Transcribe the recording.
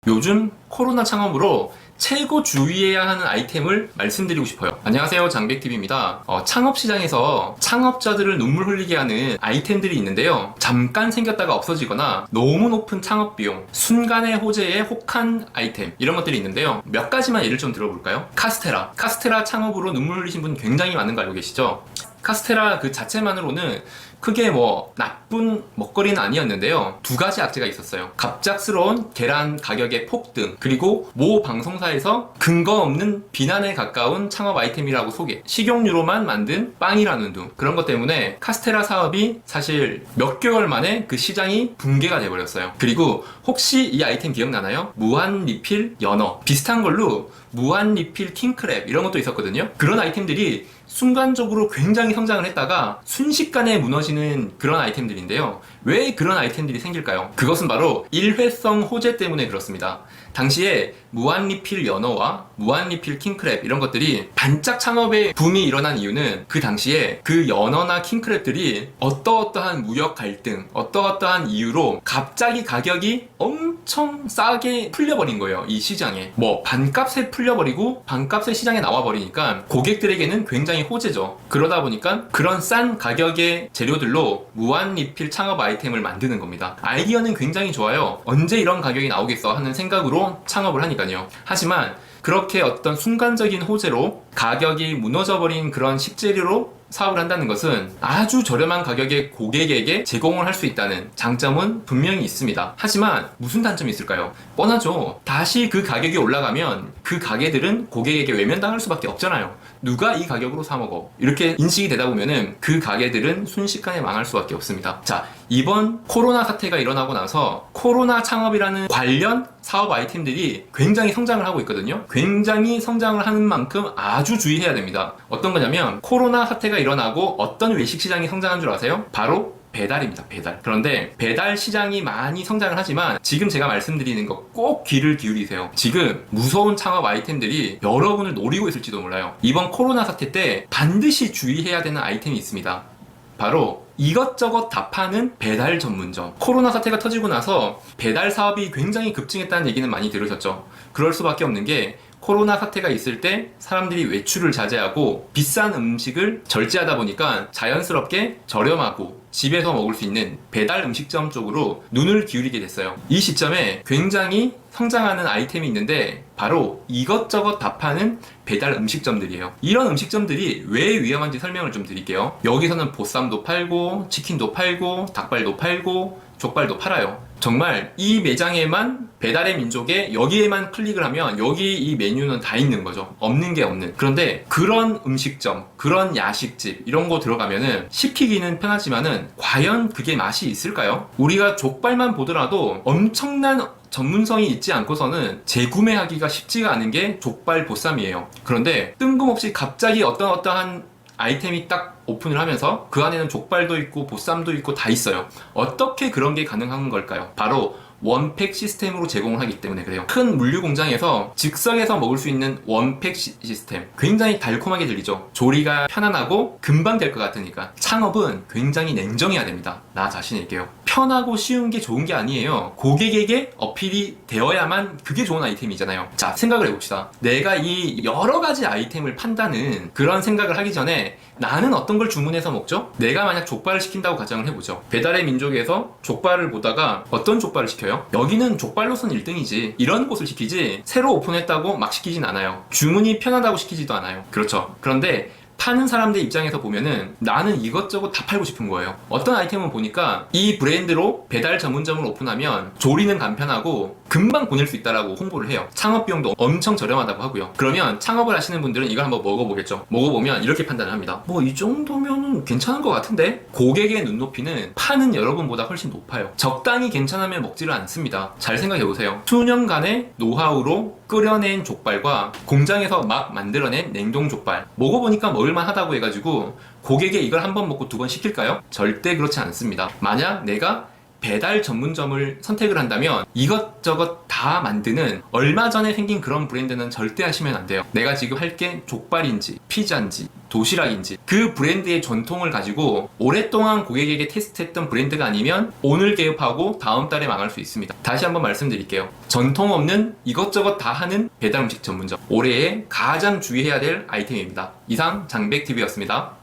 요즘 코로나 창업으로 최고 주의해야 하는 아이템을 말씀드리고 싶어요. 안녕하세요, 장백TV입니다. 창업 시장에서 창업자들을 눈물 흘리게 하는 아이템들이 있는데요. 잠깐 생겼다가 없어지거나 너무 높은 창업 비용, 순간의 호재에 혹한 아이템, 이런 것들이 있는데요. 몇 가지만 예를 좀 들어볼까요? 카스테라 창업으로 눈물 흘리신 분 굉장히 많은 거 알고 계시죠? 카스테라 그 자체만으로는 크게 나쁜 먹거리는 아니었는데요. 두 가지 악재가 있었어요. 갑작스러운 계란 가격의 폭등, 그리고 모 방송사에서 근거 없는 비난에 가까운 창업 아이템이라고 소개, 식용유로만 만든 빵이라는 둥, 그런 것 때문에 카스테라 사업이 사실 몇 개월 만에 그 시장이 붕괴가 돼버렸어요. 그리고 혹시 이 아이템 기억나나요? 무한 리필 연어, 비슷한 걸로 무한 리필 킹크랩, 이런 것도 있었거든요. 그런 아이템들이 순간적으로 굉장히 성장을 했다가 순식간에 무너지는 그런 아이템들인데요. 왜 그런 아이템들이 생길까요? 그것은 바로 일회성 호재 때문에 그렇습니다. 당시에 무한리필 연어와 무한리필 킹크랩, 이런 것들이 반짝 창업의 붐이 일어난 이유는 그 당시에 그 연어나 킹크랩들이 어떠어떠한 무역 갈등, 어떠어떠한 이유로 갑자기 가격이 엄청 싸게 풀려버린 거예요. 이 시장에 반값에 풀려버리고 반값에 시장에 나와버리니까 고객들에게는 굉장히 호재죠. 그러다 보니까 그런 싼 가격의 재료들로 무한리필 창업 아이템을 만드는 겁니다. 아이디어는 굉장히 좋아요. 언제 이런 가격이 나오겠어 하는 생각으로 창업을 하니까요. 하지만 그렇게 어떤 순간적인 호재로 가격이 무너져버린 그런 식재료로 사업을 한다는 것은 아주 저렴한 가격에 고객에게 제공을 할 수 있다는 장점은 분명히 있습니다. 하지만 무슨 단점이 있을까요? 뻔하죠. 다시 그 가격이 올라가면 그 가게들은 고객에게 외면당할 수밖에 없잖아요. 누가 이 가격으로 사 먹어? 이렇게 인식이 되다 보면은 그 가게들은 순식간에 망할 수밖에 없습니다. 자, 이번 코로나 사태가 일어나고 나서 코로나 창업이라는 관련 사업 아이템들이 굉장히 성장을 하고 있거든요. 굉장히 성장을 하는 만큼 아주 주의해야 됩니다. 어떤 거냐면 코로나 사태가 일어나고 어떤 외식 시장이 성장한 줄 아세요? 바로 배달입니다. 배달. 그런데 배달 시장이 많이 성장을 하지만 지금 제가 말씀드리는 거 꼭 귀를 기울이세요. 지금 무서운 창업 아이템들이 여러분을 노리고 있을지도 몰라요. 이번 코로나 사태 때 반드시 주의해야 되는 아이템이 있습니다. 바로 이것저것 다 파는 배달 전문점. 코로나 사태가 터지고 나서 배달 사업이 굉장히 급증했다는 얘기는 많이 들으셨죠. 그럴 수밖에 없는 게 코로나 사태가 있을 때 사람들이 외출을 자제하고 비싼 음식을 절제하다 보니까 자연스럽게 저렴하고 집에서 먹을 수 있는 배달 음식점 쪽으로 눈을 기울이게 됐어요. 이 시점에 굉장히 성장하는 아이템이 있는데 바로 이것저것 다 파는 배달 음식점들이에요. 이런 음식점들이 왜 위험한지 설명을 좀 드릴게요. 여기서는 보쌈도 팔고 치킨도 팔고 닭발도 팔고 족발도 팔아요. 정말 이 매장에만 배달의 민족에 여기에만 클릭을 하면 여기 이 메뉴는 다 있는 거죠. 없는 게 없는. 그런데 그런 음식점, 그런 야식집 이런 거 들어가면은 시키기는 편하지만은 과연 그게 맛이 있을까요? 우리가 족발만 보더라도 엄청난 전문성이 있지 않고서는 재구매하기가 쉽지가 않은 게 족발 보쌈이에요. 그런데 뜬금없이 갑자기 어떠한 아이템이 딱 오픈을 하면서 그 안에는 족발도 있고 보쌈도 있고 다 있어요. 어떻게 그런 게 가능한 걸까요? 바로 원팩 시스템으로 제공을 하기 때문에 그래요. 큰 물류 공장에서 즉석에서 먹을 수 있는 원팩 시스템, 굉장히 달콤하게 들리죠. 조리가 편안하고 금방 될 것 같으니까. 창업은 굉장히 냉정해야 됩니다. 나 자신에게요. 편하고 쉬운 게 좋은 게 아니에요. 고객에게 어필이 되어야만 그게 좋은 아이템이잖아요. 자, 생각을 해봅시다. 내가 이 여러 가지 아이템을 판다는 그런 생각을 하기 전에 나는 어떤 걸 주문해서 먹죠? 내가 만약 족발을 시킨다고 가정을 해보죠. 배달의 민족에서 족발을 보다가 어떤 족발을 시켜요? 여기는 족발로선 1등이지, 이런 곳을 시키지 새로 오픈했다고 막 시키진 않아요. 주문이 편하다고 시키지도 않아요. 그렇죠. 그런데 파는 사람들 입장에서 보면은 나는 이것저것 다 팔고 싶은 거예요. 어떤 아이템은 보니까 이 브랜드로 배달 전문점을 오픈하면 조리는 간편하고 금방 보낼 수 있다라고 홍보를 해요. 창업 비용도 엄청 저렴하다고 하고요. 그러면 창업을 하시는 분들은 이걸 한번 먹어보겠죠. 먹어보면 이렇게 판단을 합니다. 이 정도면은 괜찮은 것 같은데? 고객의 눈높이는 파는 여러분보다 훨씬 높아요. 적당히 괜찮으면 먹지를 않습니다. 잘 생각해보세요. 수년간의 노하우로 끓여낸 족발과 공장에서 막 만들어낸 냉동 족발, 먹어보니까 먹을만 하다고 해가지고 고객이 이걸 한 번 먹고 두 번 시킬까요? 절대 그렇지 않습니다. 만약 내가 배달 전문점을 선택을 한다면 이것저것 다 만드는 얼마 전에 생긴 그런 브랜드는 절대 하시면 안 돼요. 내가 지금 할 게 족발인지 피자인지 도시락인지 그 브랜드의 전통을 가지고 오랫동안 고객에게 테스트했던 브랜드가 아니면 오늘 개업하고 다음 달에 망할 수 있습니다. 다시 한번 말씀드릴게요. 전통 없는 이것저것 다 하는 배달 음식 전문점, 올해에 가장 주의해야 될 아이템입니다. 이상 장백TV였습니다.